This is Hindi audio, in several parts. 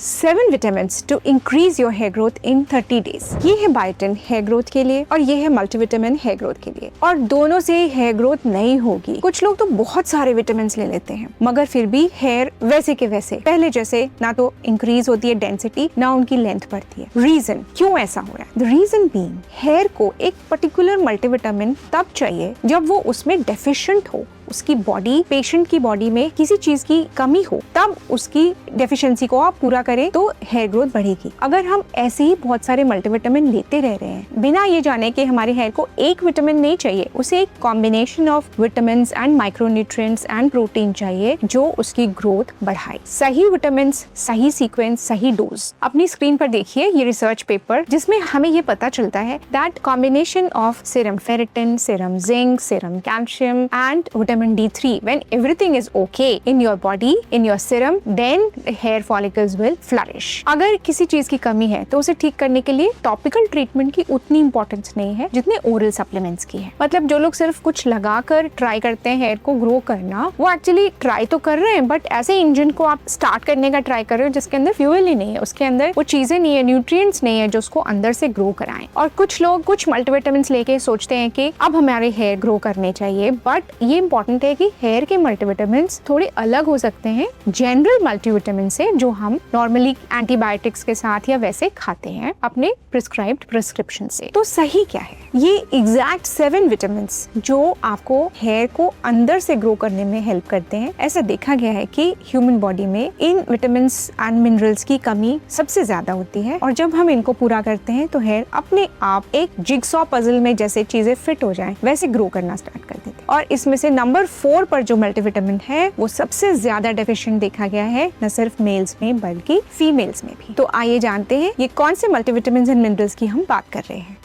7 vitamins to increase your hair growth in 30 days. ये है बायोटिन हेयर ग्रोथ के लिए और ये है मल्टीविटामिन हेयर ग्रोथ के लिए, और दोनों से हेयर ग्रोथ नहीं होगी। कुछ लोग तो बहुत सारे विटामिन ले लेते हैं मगर फिर भी हेयर वैसे के वैसे पहले जैसे ना तो इंक्रीज होती है डेंसिटी, ना उनकी लेंथ बढ़ती है। रीजन क्यों ऐसा हो रहा है? द रीजन बीइंग हेयर को एक पर्टिकुलर मल्टीविटामिन तब चाहिए जब वो उसमें डेफिशिएंट हो, उसकी बॉडी, पेशेंट की बॉडी में किसी चीज की कमी हो, तब उसकी डेफिशिएंसी को आप पूरा करें तो हेयर ग्रोथ बढ़ेगी। अगर हम ऐसे ही बहुत सारे मल्टीविटामिन लेते रह रहे हैं बिना ये जाने कि हमारे हेयर को एक विटामिन नहीं चाहिए, उसे एक combination of vitamins and micronutrients and protein चाहिए जो उसकी ग्रोथ बढ़ाए। सही विटामिन, सही सीक्वेंस, सही डोज। अपनी स्क्रीन पर देखिए ये रिसर्च पेपर जिसमें हमें ये पता चलता है that combination of serum ferritin, serum zinc, serum calcium and vitamin D3, when everything is okay in your body, in your serum, then hair follicles will flourish. अगर किसी चीज की कमी है तो उसे ठीक करने के लिए टॉपिकल ट्रीटमेंट की उतनी इंपॉर्टेंस नहीं है जितने ओरल सप्लीमेंट्स की है। मतलब जो लोग सिर्फ कुछ लगाकर ट्राई करते हैं हेयर को ग्रो करना, वो एक्चुअली ट्राई तो कर रहे हैं बट ऐसे इंजन को आप स्टार्ट करने का ट्राई कर रहे हो जिसके अंदर फ्यूल ही नहीं है, उसके अंदर वो चीजें नहीं है, न्यूट्रिएंट्स नहीं है जो उसको अंदर से ग्रो कराएं। और कुछ लोग कुछ मल्टीविटामिन लेके सोचते हैं कि अब हमारे हेयर ग्रो करने चाहिए, बट ये इंपॉर्टेंट है कि हेयर के मल्टीविटामिन्स थोड़े अलग हो सकते हैं जनरल मल्टीविटामिन से जो हम नॉर्मली एंटीबायोटिक्स के साथ या वैसे खाते हैं अपने प्रिस्क्राइब्ड प्रिस्क्रिप्शन से। तो सही क्या है? ये एग्जैक्ट 7 विटामिन्स जो आपको हेयर को अंदर से ग्रो करने में हेल्प करते हैं। ऐसा देखा गया है कि ह्यूमन बॉडी में इन विटामिन्स एंड मिनरल्स की कमी सबसे ज्यादा होती है, और जब हम इनको पूरा करते हैं तो हेयर अपने आप एक जिगसॉ पजल में जैसे चीजें फिट हो जाएं वैसे ग्रो करना स्टार्ट कर देते हैं। और इसमें से नंबर 4 पर जो मल्टीविटामिन है वो सबसे ज्यादा डेफिशिएंट देखा गया है, न सिर्फ मेल्स में बल्कि फीमेल्स में भी। तो आइए जानते हैं ये कौन से मल्टीविटामिन एंड मिनरल्स की हम बात कर रहे हैं।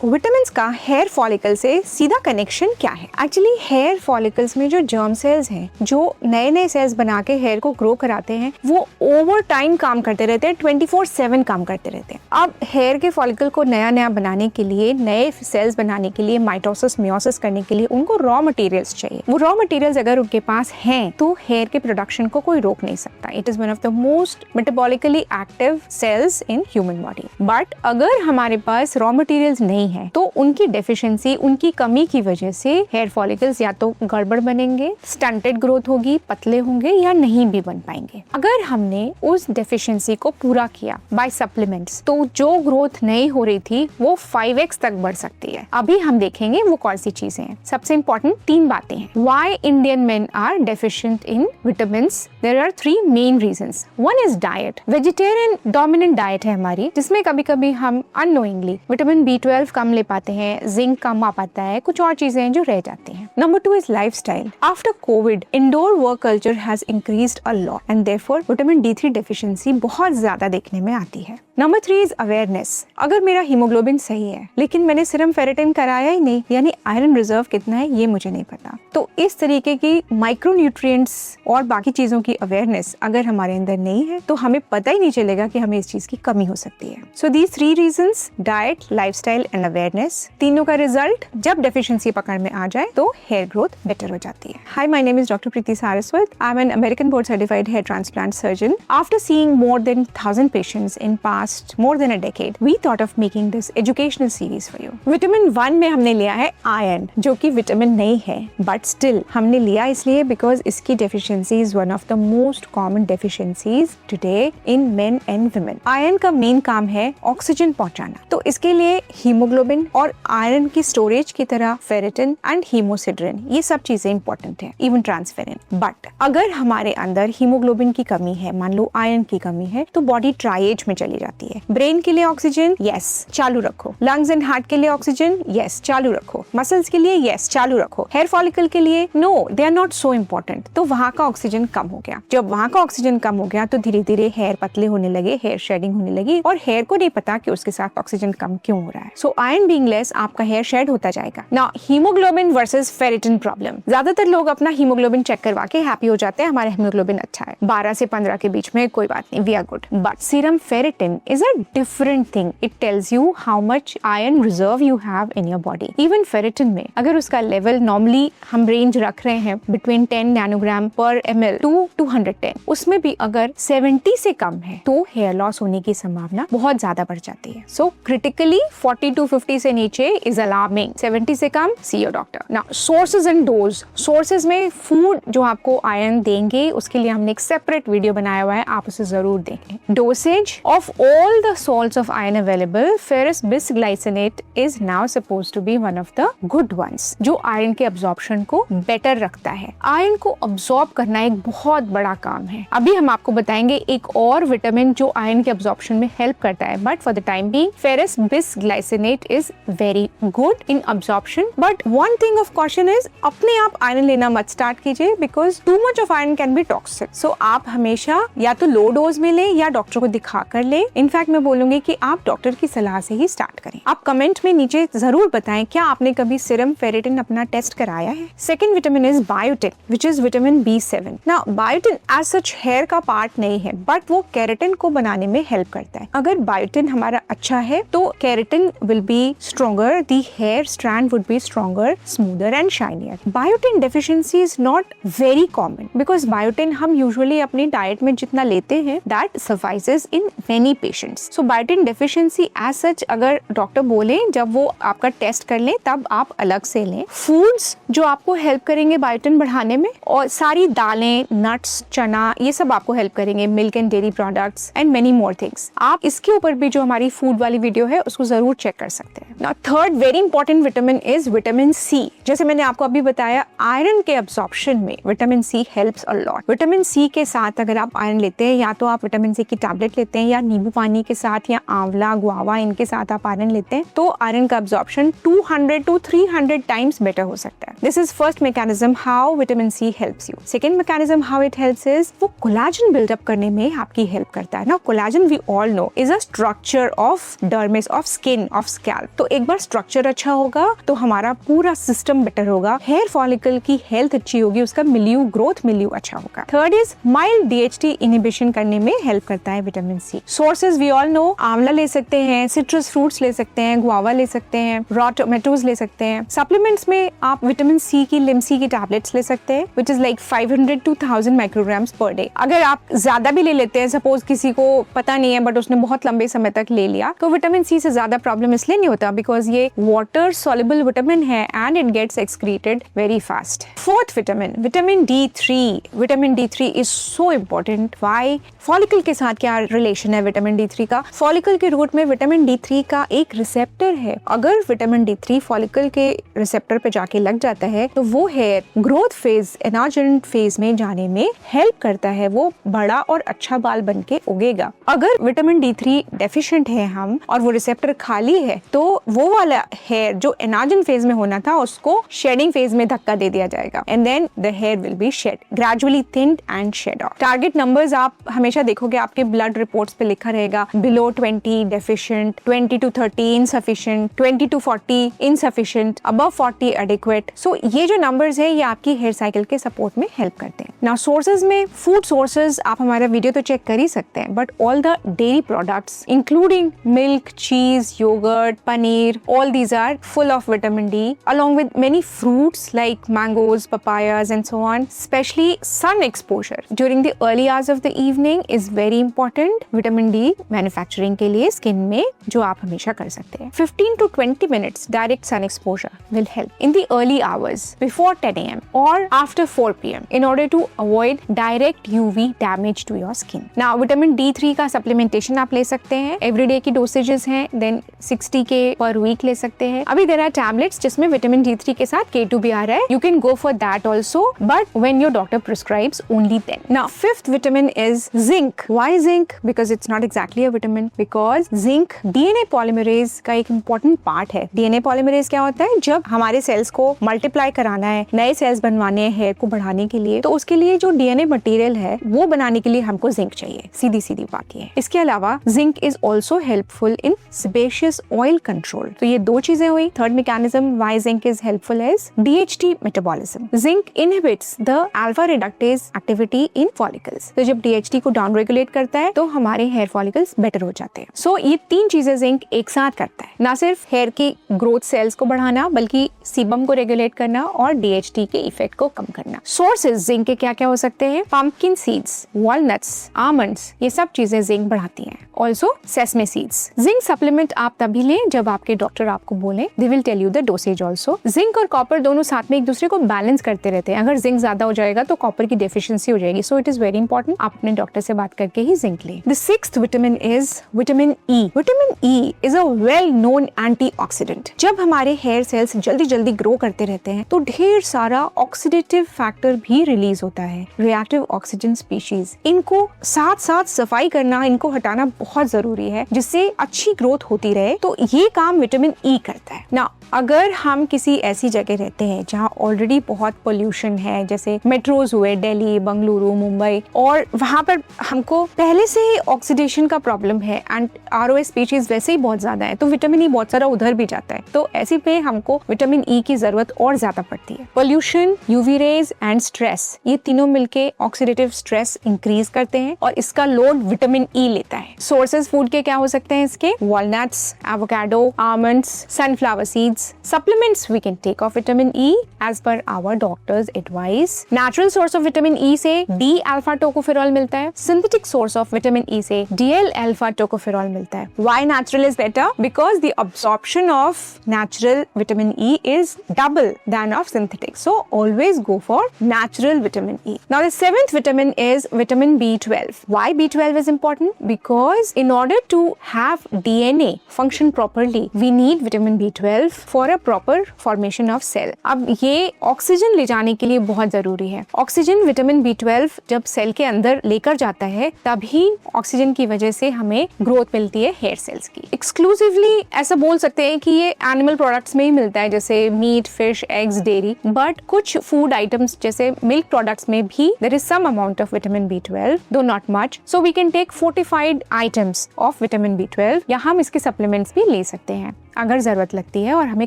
विटामिन्स का हेयर फॉलिकल से सीधा कनेक्शन क्या है? एक्चुअली हेयर फॉलिकल्स में जो जर्म सेल्स हैं जो नए नए सेल्स बना के हेयर को ग्रो कराते हैं, वो ओवर टाइम काम करते रहते हैं, 24/7 काम करते रहते हैं। अब हेयर के फॉलिकल को नया नया बनाने के लिए, नए सेल्स बनाने के लिए, माइटोसिस मियोसिस करने के लिए उनको रॉ मटेरियल्स चाहिए। वो रॉ मटेरियल्स अगर उनके पास हैं तो हेयर के प्रोडक्शन को कोई रोक नहीं सकता। It is one of the most metabolically active cells in human body. But अगर हमारे पास रॉ मटेरियल्स नहीं है तो उनकी डेफिशिएंसी, उनकी कमी की वजह से हेयर फॉलिकल्स या तो गड़बड़ बनेंगे, स्टंटेड ग्रोथ होगी, पतले होंगे या नहीं भी बन पाएंगे। अगर हमने उस डेफिशिएंसी को पूरा किया बाय सप्लीमेंट्स तो जो ग्रोथ नहीं हो रही थी वो 5x तक बढ़ सकती है। अभी हम देखेंगे वो कौन सी चीजें हैं। सबसे इंपॉर्टेंट 3 बातें हैं। Why Indian men are deficient in vitamins? There are 3 main reasons. One is diet. Vegetarian dominant diet है हमारी, जिसमें कभी कभी हम unknowingly विटामिन B12 कम ले पाते हैं, जिंक कम आ पाता है, कुछ और चीजें हैं जो रह जाती हैं। Number 2 is lifestyle. After COVID, indoor work culture has increased a lot and therefore vitamin D3 deficiency बहुत ज्यादा देखने में आती है। Number 3 is awareness. अगर मेरा हीमोग्लोबिन सही है लेकिन मैंने सीरम फेरेटिन कराया ही नहीं, यानी आयरन रिजर्व कितना है ये मुझे नहीं पता, तो इस तरीके की माइक्रोन्यूट्रिएंट्स और बाकी चीजों की अवेयरनेस अगर हमारे अंदर नहीं है तो हमें पता ही नहीं चलेगा कि हमें इस चीज की कमी हो सकती है। So these 3 reasons, diet, lifestyle and awareness, तीनों का रिजल्ट जब डेफिशिएंसी पकड़ में आ जाए तो हेयर ग्रोथ बेटर हो जाती है। Hi, my name is Dr. Preeti Saraswat. I'm an American board certified hair transplant surgeon. After seeing more than 1,000 patients in past more than a decade, we thought of making this educational series for you. Vitamin 1 में हमने लिया है आयरन, जो कि विटामिन नहीं है, but still हमने लिया इसलिए because इसकी deficiency is one of the most common deficiencies today in men and women. Iron का मेन काम है ऑक्सीजन पहुंचाना, तो इसके लिए हीमोग्लोबिन और आयरन की स्टोरेज की तरह फेरेटिन एंड हीमोसिड्रिन, ये सब चीजें इंपॉर्टेंट है, इवन ट्रांसफेरिन। बट अगर हमारे अंदर हीमोग्लोबिन की कमी है, मान लो आयरन की कमी है, तो बॉडी ट्राइएज में चली जाती है। ब्रेन के लिए ऑक्सीजन, यस, चालू रखो। लंग्स एंड हार्ट के लिए ऑक्सीजन, यस, चालू रखो। मसल्स के लिए, यस, चालू रखो। हेयर फॉलिकल के लिए, no, they are not so important. तो वहाँ का ऑक्सीजन कम हो गया। जब वहाँ का ऑक्सीजन कम हो गया तो धीरे धीरे हेयर पतले होने लगे, हेयर शेडिंग होने लगी, और हेयर को नहीं पता कि उसके साथ ऑक्सीजन कम क्यों हो रहा है। सो आयरन बीइंग लेस, आपका हेयर शेड होता जाएगा। Now haemoglobin versus ferritin problem. ज्यादातर लोग अपना हीमोग्लोबिन चेक करवा के हैप्पी हो जाते हैं, हमारा हीमोग्लोबिन अच्छा है, 12 से 15 के बीच में, कोई बात नहीं, we are good. But serum ferritin is a different thing. It tells you how much iron reserve you have in your body. Even ferritin में अगर उसका लेवल नॉर्मली हम रेंज रख रहे हैं बिटवीन 10 नैनोग्राम पर ml to to 110, उसमें भी अगर 70 से कम है तो हेयर लॉस होने की संभावना बहुत ज्यादा बढ़ जाती है। सो क्रिटिकली 40 to 50 से नीचे इज अलार्मिंग, 70 से कम see your doctor. Now sources and dose. Sources में फूड जो आपको आयरन देंगे उसके लिए हमने एक सेपरेट वीडियो बनाया हुआ है, आप उसे जरूर देखें। Dosage of all the salts of iron available, ferrous bisglycinate is now supposed to be one of the good ones, जो आयरन के अब्जॉर्प्शन को बेटर रखता है। आयरन को अब्सॉर्ब करना एक बहुत बड़ा काम है। अभी हम आपको बताएंगे एक और विटामिन जो आयरन के अब्जॉर्प्शन में हेल्प करता है, but for the time being ferrous bisglycinate is very good in absorption. But one thing of caution is अपने आप आयरन लेना मत स्टार्ट कीजिए, because too much of iron can be toxic. So आप हमेशा या तो लो डोज में लें या डॉक्टर को दिखा कर लें। इनफैक्ट मैं बोलूंगी कि आप डॉक्टर की सलाह से ही स्टार्ट करें। आप कमेंट में नीचे जरूर बताएं क्या आपने कभी सीरम फेरेटिन अपना टेस्ट कराया है। Second vitamin is biotin, which is vitamin B7। Now biotin as such hair का पार्ट नहीं है, बट वो केराटिन को बनाने में हेल्प करता है। अगर बायोटिन हमारा अच्छा है तो keratin will be stronger, the hair strand would be stronger, smoother and shinier. Biotin deficiency is not very common, because biotin हम यूजुअली अपनी डाइट में जितना लेते हैं that suffices in many patients. So biotin deficiency as such अगर डॉक्टर बोले जब वो आपका टेस्ट कर ले तब आप अलग से लें। फूड्स जो आपको हेल्प करेंगे बायोटिन बढ़ाने में, और सारी दालें, नट्स, चना, ये सब आपको हेल्प करेंगे, milk and dairy products and many more things. आप इसके ऊपर भी जो हमारी फूड वाली वीडियो है उसको जरूर चेक कर सकते हैं। Now third very important vitamin is vitamin C. जैसे मैंने आपको अभी बताया आयरन के अब्सॉर्प्शन में vitamin C helps a lot. Vitamin C के साथ अगर आप आयरन लेते हैं, या तो आप विटामिन सी की टैबलेट लेते हैं या नींबू पानी के साथ या आंवला, गुआवा, इनके साथ आप आयरन लेते हैं, तो आयरन का अब्सॉर्प्शन 200 to 300 टाइम्स बेटर हो सकता है। This is first mechanism how vitamin C helps you. Second mechanism how it helps is वो कोलाजन बिल्डअप करने में आपकी हेल्प करता है ना। Collagen we all know is a structure of dermis, of skin, of scalp. तो एक बार स्ट्रक्चर अच्छा होगा तो हमारा पूरा सिस्टम बेटर होगा, हेयर फॉलिकल की हेल्थ अच्छी होगी, उसका मिल्यू, ग्रोथ मिल्यू अच्छा होगा। Third is mild DHT inhibition करने में हेल्प करता है vitamin C. Sources we all know, आंवला ले सकते हैं, सिट्रस फ्रूट्स ले सकते हैं, गुआवा ले सकते हैं, रॉ टोमेटोज ले सकते हैं। सप्लीमेंट्स में आप विटामिन सी की लिमसी की टैबलेट्स ले सकते हैं, which is like 500 to 1000 micrograms per day. अगर आप ज्यादा भी ले लेते हैं, सपोज किसी को पता नहीं है बट उसने बहुत लंबे समय तक ले लिया, तो विटामिन सी से ज्यादा प्रॉब्लम इसलिए नहीं होता बिकॉज ये वाटर सॉल्युबल विटामिन है and it gets excreted very fast. Fourth vitamin, vitamin D3। Vitamin D3 is so important. Why? Follicle के साथ क्या रिलेशन है विटामिन D3 का? फॉलिकल के रूट में विटामिन D3 का एक रिसेप्टर है। अगर विटामिन D3 फॉलिकल के रिसेप्टर पे जाके लग जाता है तो वो हेयर ग्रोथ फेज, एनार्जेंट फेज में जाने में हेल्प करता है, वो बड़ा और अच्छा बाल बन के उगेगा। अगर विटामिन D3 डेफिशिएंट है हम और वो रिसेप्टर खाली है तो वो वाला हेयर जो एनार्जेंट फेज में होना था उसको शेडिंग फेज में धक्का दे दिया जाएगा and then the hair will be shed, gradually thinned and shed off. Target numbers आप हमेशा देखोगे आपके ब्लड रिपोर्ट्स पे लिखा रहेगा below 20 deficient, 20 to 30 insufficient, 20 to 40 insufficient, above 40 adequate. So ये जो नंबर्स है ये आपकी हेयर साइकिल के सपोर्ट में हेल्प करते हैं। नाउ सोर्सेज में फूड सोर्सेज आप हमारा वीडियो तो चेक कर ही सकते हैं, but all the dairy products including milk, cheese, yogurt, paneer, all these are full of vitamin D along with many fruits like mangoes, papayas and so on. Especially sun exposure during the early hours of the evening is very important vitamin D manufacturing के लिए skin में, जो आप हमेशा कर सकते हैं। 15 to 20 minutes direct sun exposure will help in the early hours before 10 AM or after 4 PM in order to avoid direct UV damage to your skin. Now vitamin D3 का supplementation आप ले सकते हैं, everyday की dosages हैं, then 60 के per week ले सकते हैं। अभी there are tablets जिसमें विटामिन D3 के साथ K2 भी आ रहा है, you can go for that also, but when your doctor prescribes only then. Now fifth vitamin is zinc. Why zinc? Because it's not exactly a vitamin, because zinc DNA polymerase का एक important part है। DNA polymerase क्या होता है? जब हमारे सेल्स को मल्टीप्लाई कराना है, नए सेल्स बनवाने हैं हेयर को बढ़ाने के लिए, तो उसके लिए जो DNA मटेरियल है वो बनाने के लिए हमको जिंक चाहिए। सीधी सीधी बात ये है। इसके अलावा zinc is also helpful in sebaceous oil control. तो ये दो चीजें हुई। Third mechanism why zinc is helpful is DHT metabolism. Zinc inhibits the alpha reductase activity in follicles. तो जब DHT को डाउन रेगुलेट करता है तो हमारे हेयर फॉलिकल्स बेटर हो जाते हैं। सो ये तीन चीजें जिंक एक साथ करता है, ना सिर्फ हेयर की ग्रोथ सेल्स को बढ़ाना बल्कि सीबम को रेगुलेट करना और DHT के इफेक्ट को कम करना। सोर्सेज जिंक के क्या क्या हो सकते हैं pumpkin seeds, walnuts, almonds, ये सब चीजें जिंक बढ़ाती हैं। Also sesame seeds. Zinc supplement आप तभी लें जब आपके डॉक्टर आपको बोले, they will tell you the dosage also. Zinc और कॉपर दोनों साथ में एक दूसरे को बैलेंस करते रहते हैं। अगर जिंक ज्यादा हो जाएगा तो कॉपर की डेफिशिएंसी हो जाएगी, so it is very important आप अपने डॉक्टर से बात करके ही जिंक लें। The sixth vitamin is vitamin E. Vitamin E is a well known antioxidant. जब हमारे हेयर सेल्स जल्दी जल्दी ग्रो करते रहते हैं तो ढेर सारा ऑक्सीडेटिव फैक्टर भी रिलीज होता है, रिएक्टिव ऑक्सीजन स्पीशीज। इनको साथ साथ सफाई करना, इनको हटाना बहुत जरूरी है जिससे अच्छी ग्रोथ होती रहे। तो ये काम विटामिन ई करता है ना। अगर हम किसी ऐसी जगह रहते हैं जहाँ ऑलरेडी बहुत पोल्यूशन है, जैसे मेट्रोज हुए दिल्ली, बंगलुरु, मुंबई, और वहाँ पर हमको पहले से ही ऑक्सीडेशन का प्रॉब्लम है एंड ROS स्पीशीज वैसे ही बहुत ज्यादा है, तो विटामिन ई बहुत सारा उधर भी जाता है। तो ऐसे में हमको विटामिन ई की जरूरत और ज्यादा पड़ती है। Pollution, UV rays and stress, ये तीनों मिलके ऑक्सीडेटिव स्ट्रेस इंक्रीज करते हैं और इसका लोड विटामिन ई लेता है। सोर्सेज फूड के क्या हो सकते हैं इसके? Walnuts, avocado, almonds, sunflower seeds. Supplements we can take of vitamin E as per our doctor's advice. Natural source of vitamin E से D-alpha tocopherol मिलता है। Synthetic source of vitamin E से DL-alpha tocopherol मिलता है। Why natural is better? Because the absorption of natural vitamin E is double than of synthetic. So always go for natural vitamin E. Now the seventh vitamin is vitamin B12. Why B12 is important? Because in order to have DNA function properly, we need vitamin B12 for a proper formation of cell. अब ये ऑक्सीजन ले जाने के लिए बहुत जरूरी है। ऑक्सीजन विटामिन B12 जब सेल के अंदर लेकर जाता है तभी ऑक्सीजन की वजह से हमें ग्रोथ मिलती है हेयर सेल्स की। एक्सक्लूसिवली ऐसा बोल सकते हैं कि ये एनिमल प्रोडक्ट्स में ही मिलता है, जैसे meat, fish, eggs, dairy, but कुछ फूड आइटम्स जैसे मिल्क प्रोडक्ट्स में भी there is some amount of vitamin B12, though not much. So we can take fortified items of vitamin B12 या हम इसके सप्लीमेंट्स भी ले सकते हैं अगर जरूरत लगती है और हमें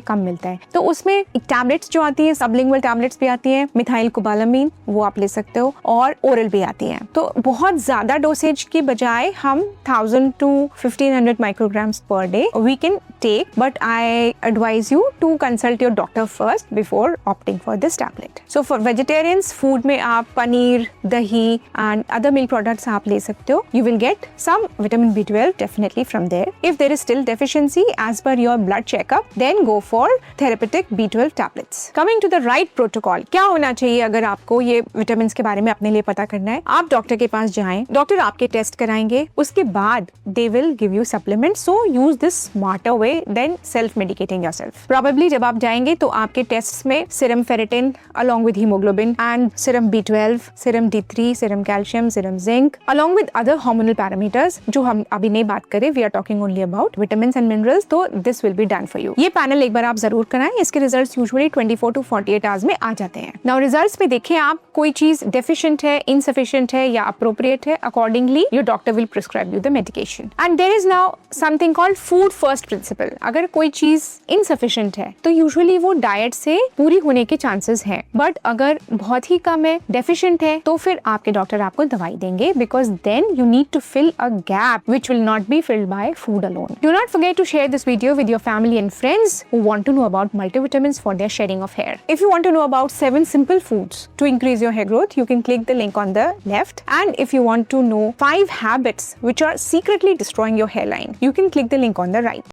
कम मिलता है। तो उसमें एक टैबलेट्स जो आती है, सबलिंगुअल टैबलेट्स भी आती है, मिथाइल कोबालामीन, वो आप ले सकते हो, और ओरल भी आती है। तो बहुत ज्यादा डोसेज की बजाय हम 1000 to 1500 micrograms per day we can take, but I advise you to consult your doctor first before opting for this tablet. So for vegetarians food में आप पनीर, दही एंड अदर मिल्क प्रोडक्ट्स आप ले सकते हो। You will get some vitamin B12 definitely from there. If there is still deficiency as per your blood checkup, then go for therapeutic B12 tablets. Coming to the right protocol, क्या होना चाहिए अगर आपको ये विटामिन्स के बारे में अपने लिए पता करना है? आप डॉक्टर के पास जाएं, डॉक्टर आपके टेस्ट कराएंगे, उसके बाद they will give you supplements. So use this smarter way than self-medicating yourself. Probably जब आप जाएंगे तो आपके टेस्ट्स में serum ferritin along with hemoglobin and serum B12, serum D3, serum calcium, serum zinc, along with other hormonal parameters जो हम अभी नहीं बात करें, we are talking only about vitamins and minerals. तो this will be done for you. ये पैनल एक बार आप जरूर कराएं। इसके रिजल्ट्स यूजुअली 24 to 48 आवर्स में आ जाते हैं। नाउ रिजल्ट्स में देखें आप कोई चीज डेफिशिएंट है, इनसफिशिएंट है या अप्रोप्रिएट है, accordingly your doctor will prescribe you the medication. And there is now something called food first principle. अगर कोई चीज इनसफिशिएंट है तो यूजुअली वो डाइट से पूरी होने के चांसेस हैं, बट अगर बहुत ही कम है, डेफिशिएंट है, तो फिर आपके डॉक्टर आपको दवाई देंगे, because then you need to fill a gap which will not be filled by food alone. Do not forget to share this video with your family and friends who want to know about multivitamins for their shedding of hair. If you want to know about 7 simple foods to increase your hair growth, you can click the link on the left. And if you want to know 5 habits which are secretly destroying your hairline, you can click the link on the right.